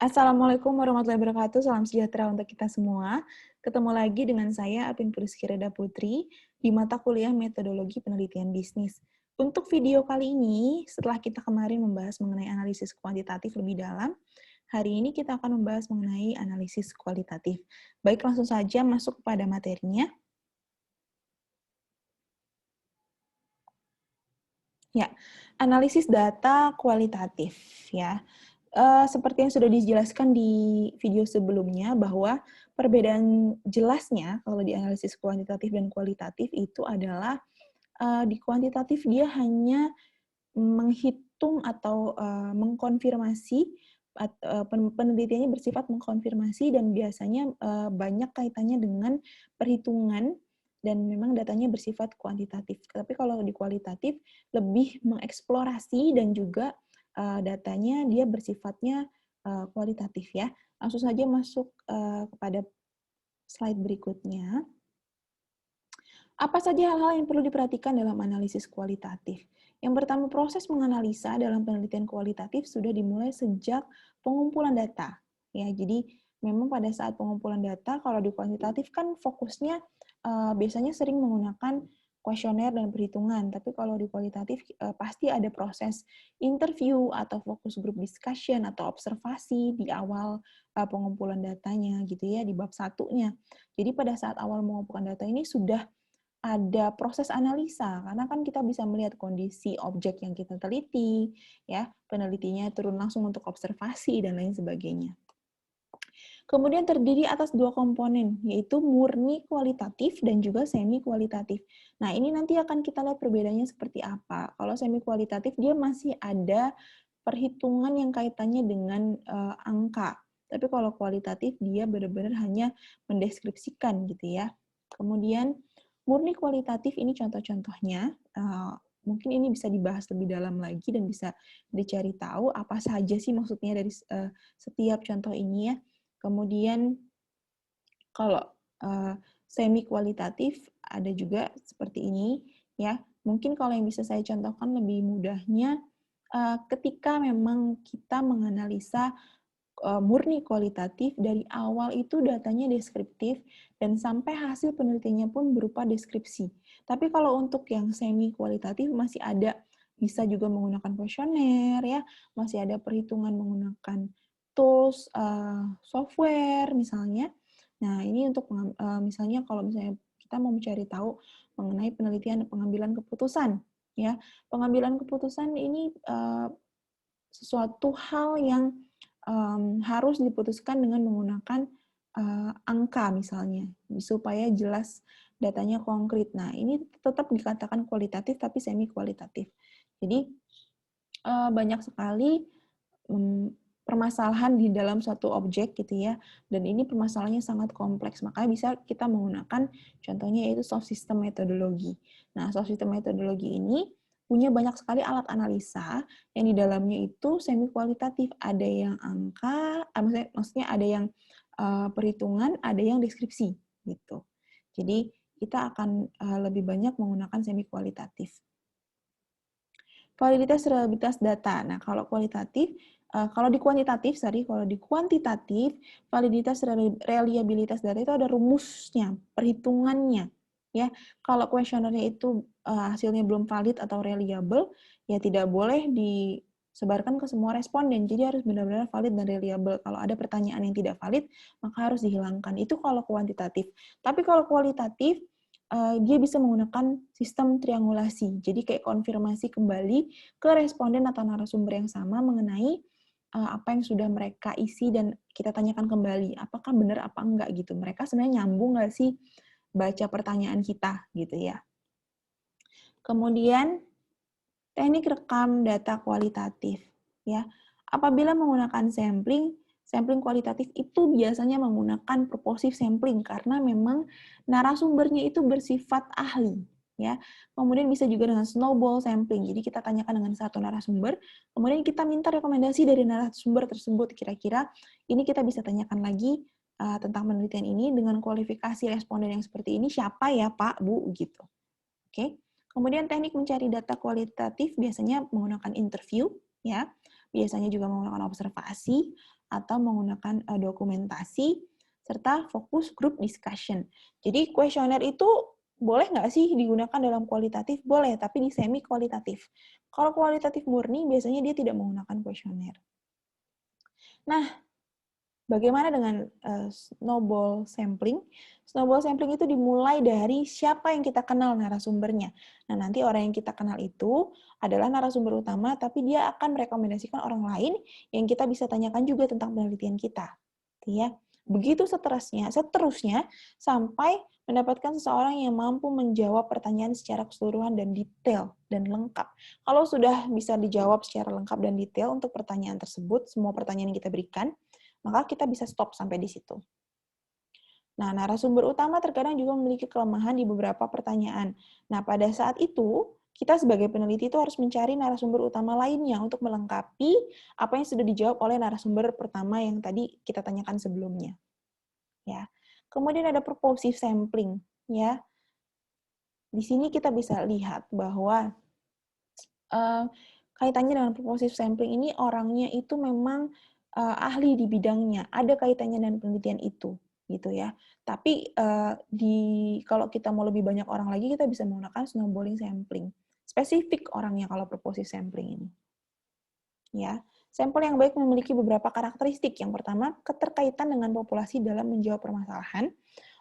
Assalamualaikum warahmatullahi wabarakatuh. Salam sejahtera untuk kita semua. Ketemu lagi dengan saya, Apin Puliskirada Putri, di mata kuliah Metodologi Penelitian Bisnis. Untuk video kali ini, setelah kita kemarin membahas mengenai analisis kuantitatif lebih dalam, hari ini kita akan membahas mengenai analisis kualitatif. Baik, langsung saja masuk kepada materinya. Ya, analisis data kualitatif ya. Seperti yang sudah dijelaskan di video sebelumnya bahwa perbedaan jelasnya kalau di analisis kuantitatif dan kualitatif itu adalah di kuantitatif dia hanya menghitung atau mengkonfirmasi penelitiannya bersifat mengkonfirmasi dan biasanya banyak kaitannya dengan perhitungan dan memang datanya bersifat kuantitatif. Tapi kalau di kualitatif lebih mengeksplorasi dan juga datanya dia bersifatnya kualitatif ya. Langsung saja masuk kepada slide berikutnya. Apa saja hal-hal yang perlu diperhatikan dalam analisis kualitatif? Yang pertama, proses menganalisa dalam penelitian kualitatif sudah dimulai sejak pengumpulan data. Ya, jadi memang pada saat pengumpulan data, kalau di kuantitatif kan fokusnya biasanya sering menggunakan kuesioner dan perhitungan, tapi kalau di kualitatif pasti ada proses interview atau fokus group discussion atau observasi di awal pengumpulan datanya gitu ya, di bab satunya. Jadi pada saat awal mengumpulkan data ini sudah ada proses analisa, karena kan kita bisa melihat kondisi objek yang kita teliti, ya, penelitinya turun langsung untuk observasi, dan lain sebagainya. Kemudian terdiri atas dua komponen, yaitu murni kualitatif dan juga semi kualitatif. Nah, ini nanti akan kita lihat perbedaannya seperti apa. Kalau semi kualitatif, dia masih ada perhitungan yang kaitannya dengan angka. Tapi kalau kualitatif, dia benar-benar hanya mendeskripsikan gitu ya. Kemudian, murni kualitatif ini contoh-contohnya, mungkin ini bisa dibahas lebih dalam lagi dan bisa dicari tahu apa saja sih maksudnya dari setiap contoh ini ya. Kemudian kalau semi kualitatif ada juga seperti ini ya. Mungkin kalau yang bisa saya contohkan lebih mudahnya ketika memang kita menganalisa murni kualitatif, dari awal itu datanya deskriptif dan sampai hasil penelitiannya pun berupa deskripsi. Tapi kalau untuk yang semi kualitatif masih ada, bisa juga menggunakan kuesioner ya, masih ada perhitungan menggunakan tools, software misalnya. Nah, ini untuk misalnya kalau misalnya kita mau mencari tahu mengenai penelitian pengambilan keputusan ya. Pengambilan keputusan ini sesuatu hal yang harus diputuskan dengan menggunakan angka misalnya, supaya jelas datanya konkret. Nah, ini tetap dikatakan kualitatif tapi semi kualitatif. Jadi banyak sekali permasalahan di dalam suatu objek gitu ya, dan ini permasalahannya sangat kompleks. Makanya bisa kita menggunakan contohnya yaitu soft system metodologi. Nah, soft system metodologi ini punya banyak sekali alat analisa yang di dalamnya itu semi kualitatif. Ada yang angka, maksudnya ada yang perhitungan, ada yang deskripsi gitu. Jadi kita akan lebih banyak menggunakan semi kualitatif. Validitas reliabilitas data. Nah, kalau kualitatif, kalau di kuantitatif, validitas reliabilitas data itu ada rumusnya, perhitungannya, ya. Kalau kuesionernya itu hasilnya belum valid atau reliable, ya tidak boleh disebarkan ke semua responden. Jadi harus benar-benar valid dan reliable. Kalau ada pertanyaan yang tidak valid, maka harus dihilangkan. Itu kalau kuantitatif. Tapi kalau kualitatif, dia bisa menggunakan sistem triangulasi. Jadi kayak konfirmasi kembali ke responden atau narasumber yang sama mengenai apa yang sudah mereka isi dan kita tanyakan kembali, apakah benar apa enggak gitu. Mereka sebenarnya nyambung nggak sih baca pertanyaan kita gitu ya. Kemudian teknik rekam data kualitatif ya. Apabila menggunakan sampling kualitatif itu biasanya menggunakan purposive sampling karena memang narasumbernya itu bersifat ahli ya. Kemudian bisa juga dengan snowball sampling. Jadi kita tanyakan dengan satu narasumber, kemudian kita minta rekomendasi dari narasumber tersebut, kira-kira ini kita bisa tanyakan lagi tentang penelitian ini dengan kualifikasi responden yang seperti ini siapa ya Pak, Bu gitu. Oke. Kemudian teknik mencari data kualitatif biasanya menggunakan interview ya. Biasanya juga menggunakan observasi atau menggunakan dokumentasi, serta fokus group discussion. Jadi kuesioner itu boleh nggak sih digunakan dalam kualitatif? Boleh, tapi di semi kualitatif. Kalau kualitatif murni, biasanya dia tidak menggunakan kuesioner. Nah, bagaimana dengan snowball sampling? Snowball sampling itu dimulai dari siapa yang kita kenal narasumbernya. Nah, nanti orang yang kita kenal itu adalah narasumber utama, tapi dia akan merekomendasikan orang lain yang kita bisa tanyakan juga tentang penelitian kita. Ya. Begitu seterusnya sampai mendapatkan seseorang yang mampu menjawab pertanyaan secara keseluruhan dan detail dan lengkap. Kalau sudah bisa dijawab secara lengkap dan detail untuk pertanyaan tersebut, semua pertanyaan yang kita berikan, maka kita bisa stop sampai di situ. Nah, narasumber utama terkadang juga memiliki kelemahan di beberapa pertanyaan. Nah, pada saat itu, kita sebagai peneliti itu harus mencari narasumber utama lainnya untuk melengkapi apa yang sudah dijawab oleh narasumber pertama yang tadi kita tanyakan sebelumnya. Ya. Kemudian ada purposive sampling, ya. Di sini kita bisa lihat bahwa kaitannya dengan purposive sampling ini orangnya itu memang ahli di bidangnya, ada kaitannya dengan penelitian itu, gitu ya. Tapi kalau kita mau lebih banyak orang lagi, kita bisa menggunakan snowballing sampling. Spesifik orangnya kalau purposive sampling ini. Ya, sampel yang baik memiliki beberapa karakteristik. Yang pertama, keterkaitan dengan populasi dalam menjawab permasalahan.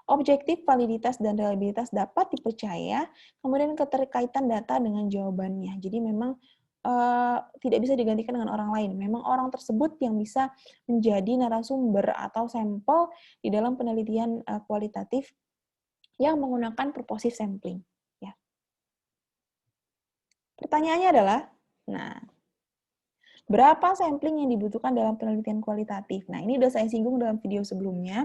Objektif, validitas, dan reliabilitas dapat dipercaya, kemudian keterkaitan data dengan jawabannya. Jadi memang tidak bisa digantikan dengan orang lain. Memang orang tersebut yang bisa menjadi narasumber atau sampel di dalam penelitian kualitatif yang menggunakan purposive sampling. Ya. Pertanyaannya adalah, nah, berapa sampling yang dibutuhkan dalam penelitian kualitatif? Nah, ini sudah saya singgung dalam video sebelumnya.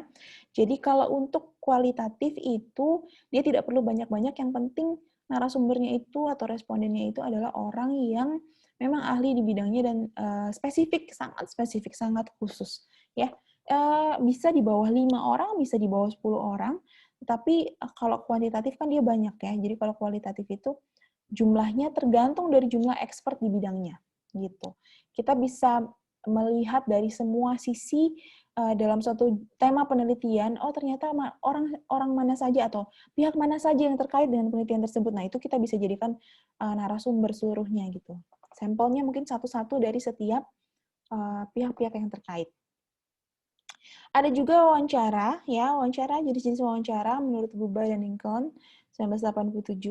Jadi kalau untuk kualitatif itu, dia tidak perlu banyak-banyak, yang penting narasumbernya itu atau respondennya itu adalah orang yang memang ahli di bidangnya dan spesifik, sangat khusus. Ya, bisa di bawah 5 orang, bisa di bawah 10 orang, tapi kalau kuantitatif kan dia banyak ya. Jadi kalau kualitatif itu jumlahnya tergantung dari jumlah expert di bidangnya, gitu. Kita bisa melihat dari semua sisi dalam suatu tema penelitian, oh ternyata orang mana saja atau pihak mana saja yang terkait dengan penelitian tersebut. Nah, itu kita bisa jadikan narasumber seluruhnya gitu. Sampelnya mungkin satu-satu dari setiap pihak-pihak yang terkait. Ada juga wawancara, ya, wawancara jenis-jenis wawancara menurut Guba dan Lincoln 1987.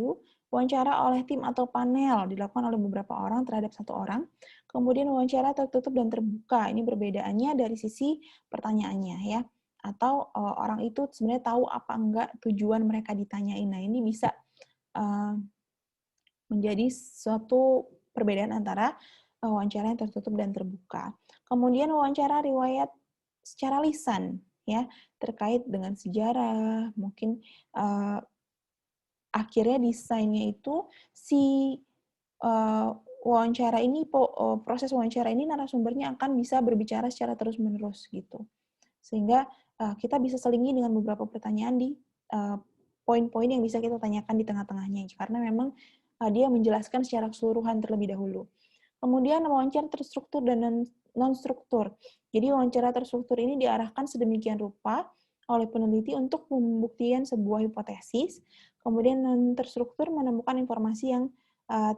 Wawancara oleh tim atau panel dilakukan oleh beberapa orang terhadap satu orang. Kemudian wawancara tertutup dan terbuka. Ini perbedaannya dari sisi pertanyaannya, ya. Atau orang itu sebenarnya tahu apa enggak tujuan mereka ditanyain. Nah, ini bisa menjadi suatu perbedaan antara wawancara yang tertutup dan terbuka. Kemudian wawancara riwayat secara lisan, ya, terkait dengan sejarah, mungkin akhirnya desainnya itu si wawancara ini, proses wawancara ini narasumbernya akan bisa berbicara secara terus-menerus gitu. Sehingga kita bisa selingi dengan beberapa pertanyaan di poin-poin yang bisa kita tanyakan di tengah-tengahnya, karena memang dia menjelaskan secara keseluruhan terlebih dahulu. Kemudian wawancara terstruktur dan non-struktur. Jadi wawancara terstruktur ini diarahkan sedemikian rupa oleh peneliti untuk pembuktian sebuah hipotesis, kemudian non-terstruktur menemukan informasi yang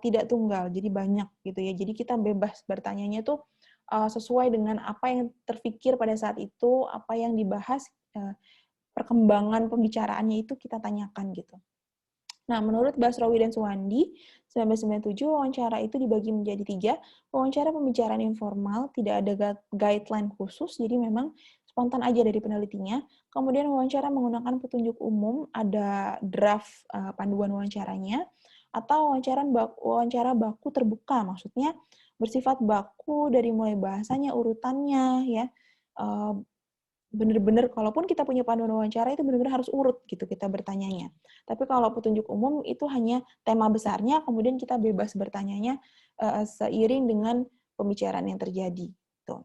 tidak tunggal, jadi banyak gitu ya. Jadi kita bebas bertanyanya tuh sesuai dengan apa yang terfikir pada saat itu, apa yang dibahas, perkembangan pembicaraannya itu kita tanyakan gitu. Nah, menurut Basrawi dan Suwandi, 1997, wawancara itu dibagi menjadi 3. Wawancara pembicaraan informal, tidak ada guideline khusus, jadi memang spontan aja dari penelitinya. Kemudian wawancara menggunakan petunjuk umum, ada draft panduan wawancaranya, atau wawancara baku terbuka, maksudnya bersifat baku dari mulai bahasanya, urutannya, ya, benar-benar kalaupun kita punya panduan wawancara itu benar-benar harus urut gitu kita bertanyanya. Tapi kalau petunjuk umum itu hanya tema besarnya, kemudian kita bebas bertanyanya seiring dengan pembicaraan yang terjadi. Tuh.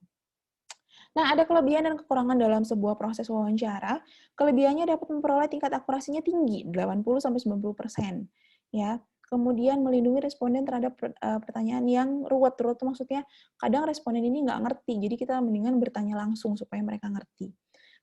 Nah, ada kelebihan dan kekurangan dalam sebuah proses wawancara. Kelebihannya dapat memperoleh tingkat akurasinya tinggi, 80-90%. Ya. Kemudian melindungi responden terhadap pertanyaan yang ruwet. Ruwet itu maksudnya kadang responden ini nggak ngerti, jadi kita mendingan bertanya langsung supaya mereka ngerti.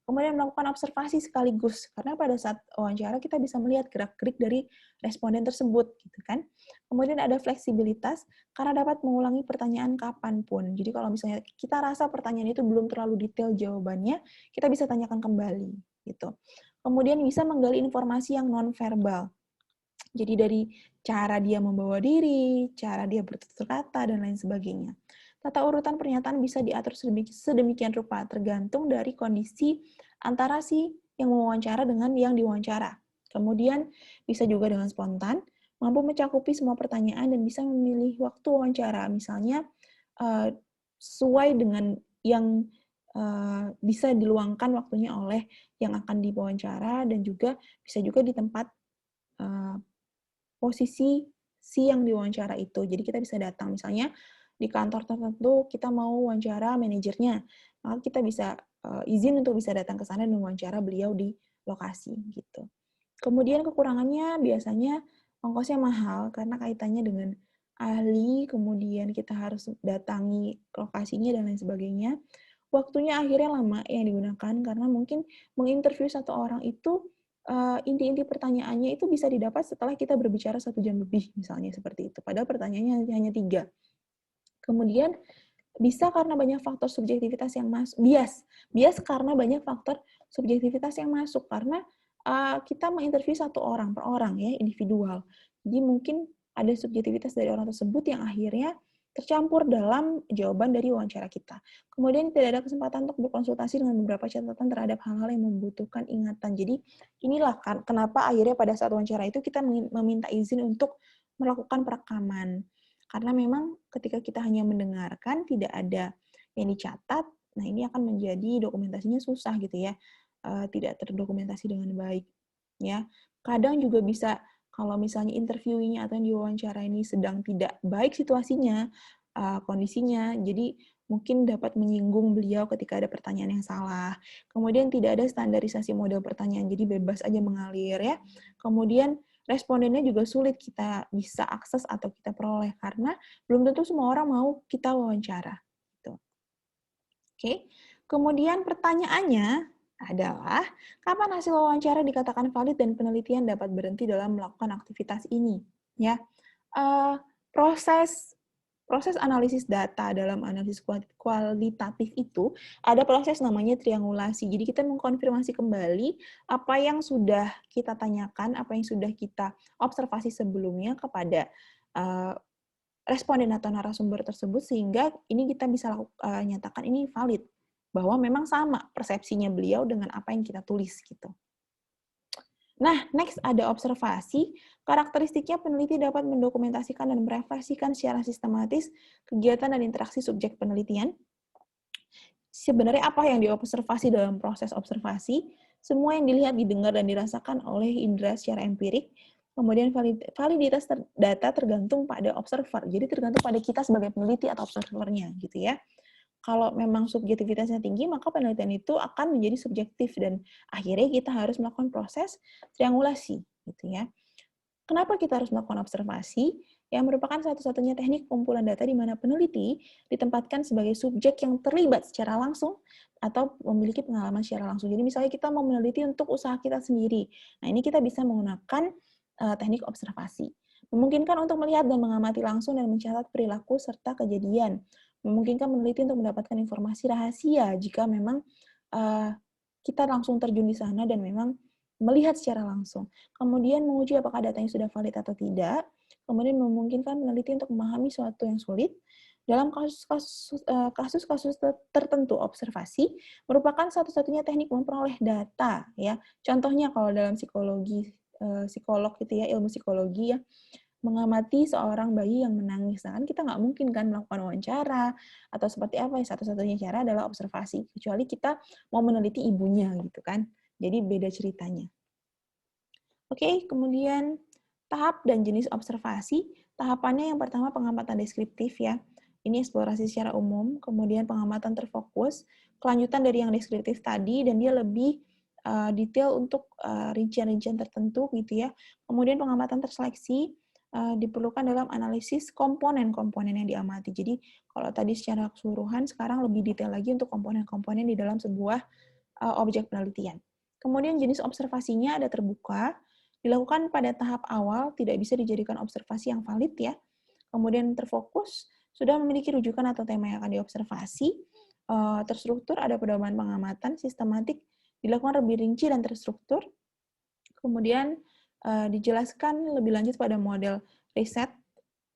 Kemudian melakukan observasi sekaligus, karena pada saat wawancara kita bisa melihat gerak-gerik dari responden tersebut, gitu kan. Kemudian ada fleksibilitas, karena dapat mengulangi pertanyaan kapanpun. Jadi kalau misalnya kita rasa pertanyaan itu belum terlalu detail jawabannya, kita bisa tanyakan kembali, gitu. Kemudian bisa menggali informasi yang nonverbal. Jadi dari cara dia membawa diri, cara dia bertutur kata, dan lain sebagainya. Tata urutan pernyataan bisa diatur sedemikian rupa, tergantung dari kondisi antara si yang mewawancara dengan yang diwawancara. Kemudian bisa juga dengan spontan, mampu mencakupi semua pertanyaan dan bisa memilih waktu wawancara. Misalnya sesuai dengan yang bisa diluangkan waktunya oleh yang akan diwawancara dan juga bisa juga di tempat posisi si yang diwawancara itu. Jadi kita bisa datang, misalnya di kantor tertentu kita mau wawancara manajernya, maka kita bisa izin untuk bisa datang ke sana dan wawancara beliau di lokasi gitu. Kemudian kekurangannya biasanya ongkosnya mahal karena kaitannya dengan ahli, kemudian kita harus datangi lokasinya dan lain sebagainya. Waktunya akhirnya lama yang digunakan karena mungkin menginterview satu orang itu inti-inti pertanyaannya itu bisa didapat setelah kita berbicara 1 jam lebih, misalnya seperti itu. Padahal pertanyaannya hanya 3. Kemudian bisa karena banyak faktor subjektivitas yang masuk. Bias karena banyak faktor subjektivitas yang masuk, karena kita menginterview satu orang per orang ya, individual. Jadi mungkin ada subjektivitas dari orang tersebut yang akhirnya tercampur dalam jawaban dari wawancara kita. Kemudian tidak ada kesempatan untuk berkonsultasi dengan beberapa catatan terhadap hal-hal yang membutuhkan ingatan. Jadi inilah kenapa akhirnya pada saat wawancara itu kita meminta izin untuk melakukan perekaman. Karena memang ketika kita hanya mendengarkan, tidak ada yang dicatat, nah ini akan menjadi dokumentasinya susah gitu ya, tidak terdokumentasi dengan baik. Ya, kadang juga bisa kalau misalnya interviewingnya atau yang diwawancara ini sedang tidak baik situasinya, kondisinya, jadi mungkin dapat menyinggung beliau ketika ada pertanyaan yang salah. Kemudian tidak ada standarisasi model pertanyaan, jadi bebas aja mengalir ya. Kemudian respondennya juga sulit kita bisa akses atau kita peroleh karena belum tentu semua orang mau kita wawancara. Gitu. Oke. Kemudian pertanyaannya adalah kapan hasil wawancara dikatakan valid dan penelitian dapat berhenti dalam melakukan aktivitas ini? Ya, proses proses analisis data dalam analisis kualitatif itu ada proses namanya triangulasi. Jadi kita mengkonfirmasi kembali apa yang sudah kita tanyakan, apa yang sudah kita observasi sebelumnya kepada responden atau narasumber tersebut sehingga ini kita bisa nyatakan ini valid bahwa memang sama persepsinya beliau dengan apa yang kita tulis gitu. Nah, next ada observasi. Karakteristiknya peneliti dapat mendokumentasikan dan merefleksikan secara sistematis kegiatan dan interaksi subjek penelitian. Sebenarnya apa yang diobservasi dalam proses observasi? Semua yang dilihat, didengar, dan dirasakan oleh indera secara empirik. Kemudian validitas data tergantung pada observer. Jadi tergantung pada kita sebagai peneliti atau observernya, gitu ya. Kalau memang subjektivitasnya tinggi, maka penelitian itu akan menjadi subjektif dan akhirnya kita harus melakukan proses triangulasi, gitu ya. Kenapa kita harus melakukan observasi? Yang merupakan satu-satunya teknik pengumpulan data di mana peneliti ditempatkan sebagai subjek yang terlibat secara langsung atau memiliki pengalaman secara langsung. Jadi misalnya kita mau meneliti untuk usaha kita sendiri. Nah, ini kita bisa menggunakan teknik observasi. Memungkinkan untuk melihat dan mengamati langsung dan mencatat perilaku serta kejadian. Memungkinkan meneliti untuk mendapatkan informasi rahasia jika memang kita langsung terjun di sana dan memang melihat secara langsung. Kemudian menguji apakah datanya sudah valid atau tidak. Kemudian memungkinkan peneliti untuk memahami suatu yang sulit. Dalam kasus-kasus tertentu, observasi merupakan satu-satunya teknik memperoleh data. Ya, contohnya kalau dalam psikologi, psikolog gitu ya, ilmu psikologi ya, mengamati seorang bayi yang menangis. Nah, kan kita nggak mungkin kan melakukan wawancara atau seperti apa ya, satu-satunya cara adalah observasi. Kecuali kita mau meneliti ibunya gitu kan. Jadi beda ceritanya. Oke, kemudian tahap dan jenis observasi. Tahapannya yang pertama pengamatan deskriptif ya. Ini eksplorasi secara umum, kemudian pengamatan terfokus, kelanjutan dari yang deskriptif tadi, dan dia lebih detail untuk rincian-rincian tertentu gitu ya. Kemudian pengamatan terseleksi, diperlukan dalam analisis komponen-komponen yang diamati. Jadi kalau tadi secara keseluruhan, sekarang lebih detail lagi untuk komponen-komponen di dalam sebuah objek penelitian. Kemudian jenis observasinya ada terbuka, dilakukan pada tahap awal, tidak bisa dijadikan observasi yang valid ya. Kemudian terfokus, sudah memiliki rujukan atau tema yang akan diobservasi, terstruktur, ada pedoman pengamatan, sistematik, dilakukan lebih rinci dan terstruktur. Kemudian dijelaskan lebih lanjut pada model riset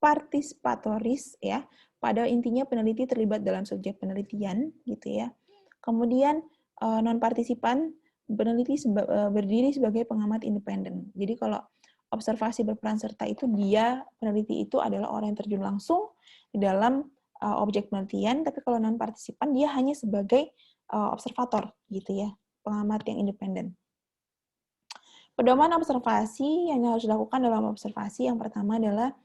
partisipatoris ya. Pada intinya peneliti terlibat dalam subjek penelitian gitu ya. Kemudian non partisipan peneliti berdiri sebagai pengamat independen. Jadi kalau observasi berperan serta itu dia peneliti itu adalah orang yang terjun langsung di dalam objek penelitian, tapi kalau non partisipan dia hanya sebagai observator gitu ya, pengamat yang independen. Pedoman observasi yang harus dilakukan dalam observasi yang pertama adalah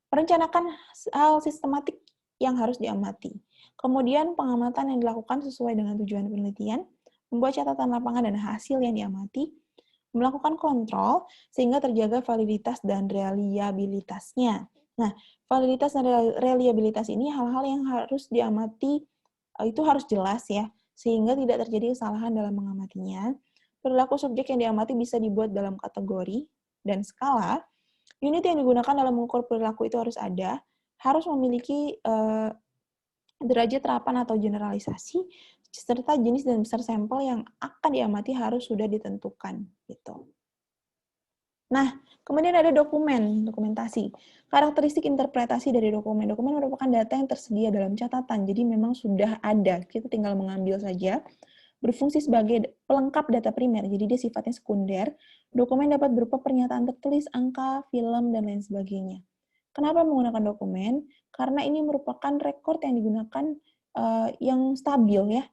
merencanakan hal sistematik yang harus diamati. Kemudian pengamatan yang dilakukan sesuai dengan tujuan penelitian, membuat catatan lapangan dan hasil yang diamati, melakukan kontrol sehingga terjaga validitas dan reliabilitasnya. Nah, validitas dan reliabilitas ini hal-hal yang harus diamati, itu harus jelas ya, sehingga tidak terjadi kesalahan dalam mengamatinya. Perilaku subjek yang diamati bisa dibuat dalam kategori dan skala. Unit yang digunakan dalam mengukur perilaku itu harus ada, harus memiliki derajat terapan atau generalisasi, serta jenis dan besar sampel yang akan diamati harus sudah ditentukan. Gitu. Nah, kemudian ada dokumentasi. Karakteristik interpretasi dari dokumen. Dokumen merupakan data yang tersedia dalam catatan, jadi memang sudah ada, kita tinggal mengambil saja. Berfungsi sebagai pelengkap data primer, jadi dia sifatnya sekunder. Dokumen dapat berupa pernyataan tertulis, angka, film, dan lain sebagainya. Kenapa menggunakan dokumen? Karena ini merupakan rekor yang digunakan yang stabil ya,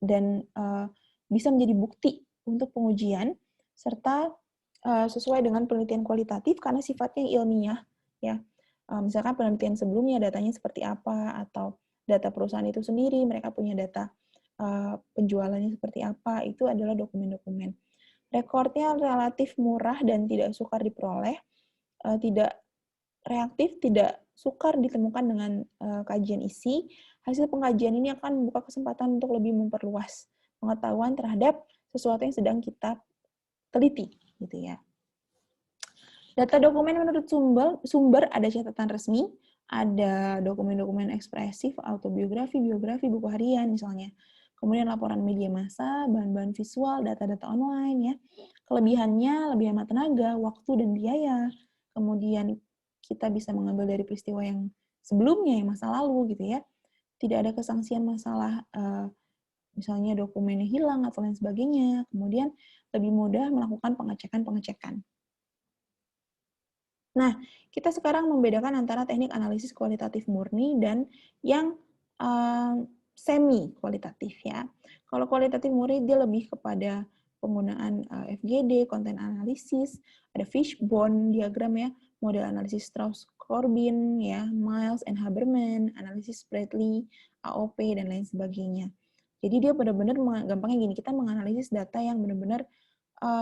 dan bisa menjadi bukti untuk pengujian, serta sesuai dengan penelitian kualitatif karena sifatnya ilmiah ya. Misalkan penelitian sebelumnya datanya seperti apa, atau data perusahaan itu sendiri mereka punya data penjualannya seperti apa, itu adalah dokumen-dokumen. Rekornya relatif murah dan tidak sukar diperoleh, tidak reaktif, tidak sukar ditemukan dengan kajian isi. Hasil pengkajian ini akan membuka kesempatan untuk lebih memperluas pengetahuan terhadap sesuatu yang sedang kita teliti, gitu ya. Data dokumen menurut sumber ada catatan resmi, ada dokumen-dokumen ekspresif, autobiografi, biografi, buku harian misalnya. Kemudian laporan media massa, bahan-bahan visual, data-data online ya. Kelebihannya lebih hemat tenaga, waktu dan biaya. Kemudian kita bisa mengambil dari peristiwa yang sebelumnya, yang masa lalu gitu ya. Tidak ada kesangsian masalah misalnya dokumennya hilang atau lain sebagainya. Kemudian lebih mudah melakukan pengecekan-pengecekan. Nah, kita sekarang membedakan antara teknik analisis kualitatif murni dan yang semi kualitatif ya. Kalau kualitatif murni dia lebih kepada penggunaan FGD, konten analisis, ada fishbone diagram ya, model analisis Strauss-Corbin ya, Miles and Haberman, analisis Bradley, AOP dan lain sebagainya. Jadi dia benar-benar gampangnya gini, kita menganalisis data yang benar-benar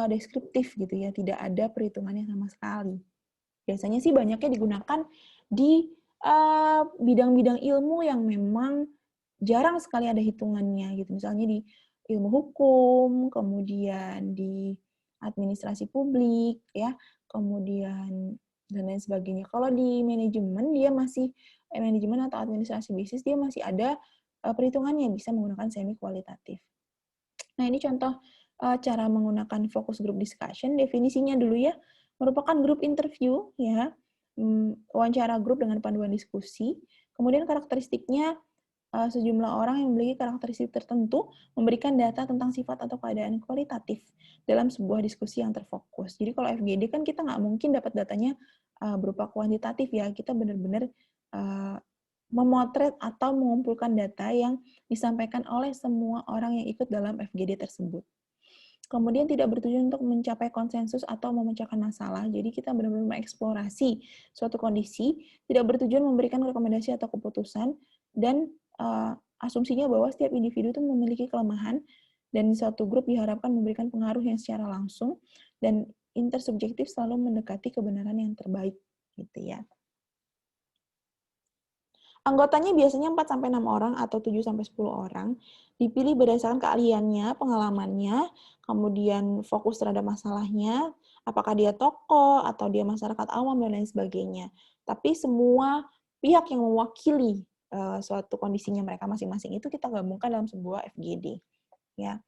deskriptif gitu ya, tidak ada perhitungannya sama sekali. Biasanya sih banyaknya digunakan di bidang-bidang ilmu yang memang jarang sekali ada hitungannya gitu. Misalnya di ilmu hukum, kemudian di administrasi publik ya, kemudian dan lain sebagainya. Kalau di manajemen dia masih manajemen atau administrasi bisnis dia masih ada perhitungannya, bisa menggunakan semi kualitatif. Nah, ini contoh cara menggunakan focus group discussion. Definisinya dulu ya, merupakan grup interview ya, wawancara grup dengan panduan diskusi. Kemudian karakteristiknya sejumlah orang yang memiliki karakteristik tertentu memberikan data tentang sifat atau keadaan kualitatif dalam sebuah diskusi yang terfokus. Jadi kalau FGD kan kita nggak mungkin dapat datanya berupa kuantitatif ya, kita benar-benar memotret atau mengumpulkan data yang disampaikan oleh semua orang yang ikut dalam FGD tersebut. Kemudian tidak bertujuan untuk mencapai konsensus atau memecahkan masalah, jadi kita benar-benar mengeksplorasi suatu kondisi, tidak bertujuan memberikan rekomendasi atau keputusan, dan asumsinya bahwa setiap individu itu memiliki kelemahan, dan suatu grup diharapkan memberikan pengaruh yang secara langsung, dan intersubjektif selalu mendekati kebenaran yang terbaik. gitu ya. Anggotanya biasanya 4-6 orang atau 7-10 orang, dipilih berdasarkan keahliannya, pengalamannya, kemudian fokus terhadap masalahnya, apakah dia tokoh atau dia masyarakat awam dan lain sebagainya. Tapi semua pihak yang mewakili suatu kondisinya mereka masing-masing itu kita gabungkan dalam sebuah FGD, ya.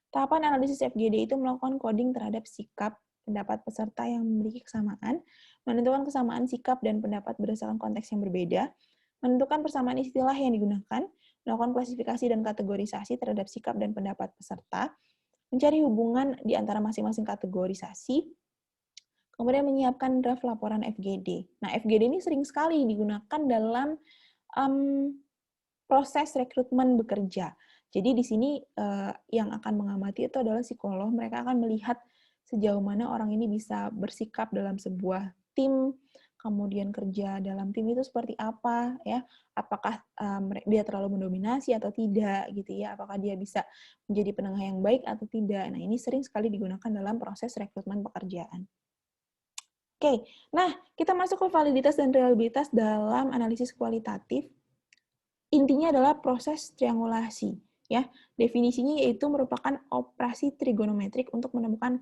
Tahapan analisis FGD itu melakukan coding terhadap sikap pendapat peserta yang memiliki kesamaan, menentukan kesamaan sikap dan pendapat berdasarkan konteks yang berbeda, menentukan persamaan istilah yang digunakan, melakukan klasifikasi dan kategorisasi terhadap sikap dan pendapat peserta, mencari hubungan di antara masing-masing kategorisasi, kemudian menyiapkan draft laporan FGD. Nah, FGD ini sering sekali digunakan dalam proses rekrutmen bekerja. Jadi di sini yang akan mengamati itu adalah psikolog. Mereka akan melihat sejauh mana orang ini bisa bersikap dalam sebuah tim, kemudian kerja dalam tim itu seperti apa, ya? Apakah dia terlalu mendominasi atau tidak, gitu ya? Apakah dia bisa menjadi penengah yang baik atau tidak? Nah, ini sering sekali digunakan dalam proses rekrutmen pekerjaan. Oke, nah kita masuk ke validitas dan reliabilitas dalam analisis kualitatif. Intinya adalah proses triangulasi, ya. Definisinya yaitu merupakan operasi trigonometrik untuk menemukan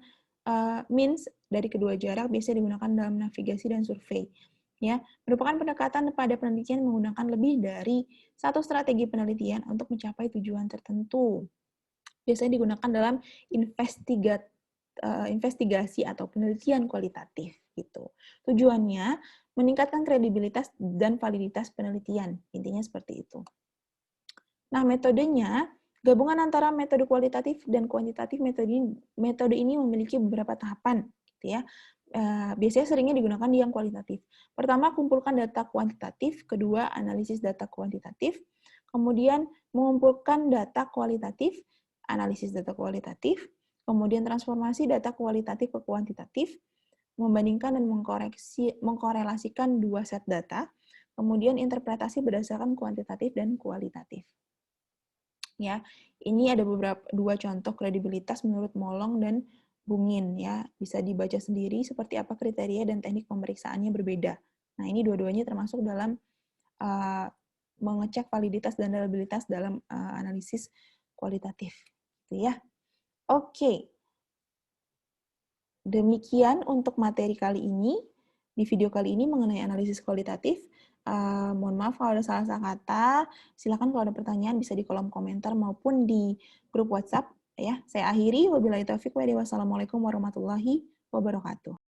means dari kedua jarak, biasanya digunakan dalam navigasi dan survei. Ya, merupakan pendekatan pada penelitian menggunakan lebih dari satu strategi penelitian untuk mencapai tujuan tertentu. Biasanya digunakan dalam investigasi atau penelitian kualitatif gitu. Tujuannya meningkatkan kredibilitas dan validitas penelitian. Intinya seperti itu. Nah, metodenya gabungan antara metode kualitatif dan kuantitatif. Metode ini memiliki beberapa tahapan gitu ya. Biasanya seringnya digunakan di yang kualitatif. Pertama, kumpulkan data kuantitatif, kedua, analisis data kuantitatif, kemudian mengumpulkan data kualitatif, analisis data kualitatif, kemudian transformasi data kualitatif ke kuantitatif, membandingkan dan mengkorelasikan dua set data, kemudian interpretasi berdasarkan kuantitatif dan kualitatif. Ya, ini ada dua contoh kredibilitas menurut Molong dan Bungin ya, bisa dibaca sendiri seperti apa kriteria dan teknik pemeriksaannya berbeda. Nah, ini dua-duanya termasuk dalam mengecek validitas dan reliabilitas dalam analisis kualitatif, gitu ya. Oke. Demikian untuk materi kali ini, di video kali ini mengenai analisis kualitatif. Mohon maaf kalau ada salah-salah kata. Silakan kalau ada pertanyaan bisa di kolom komentar maupun di grup WhatsApp. Ya, saya akhiri. Wabillahi taufiq wa hidayah. Wassalamualaikum warahmatullahi wabarakatuh.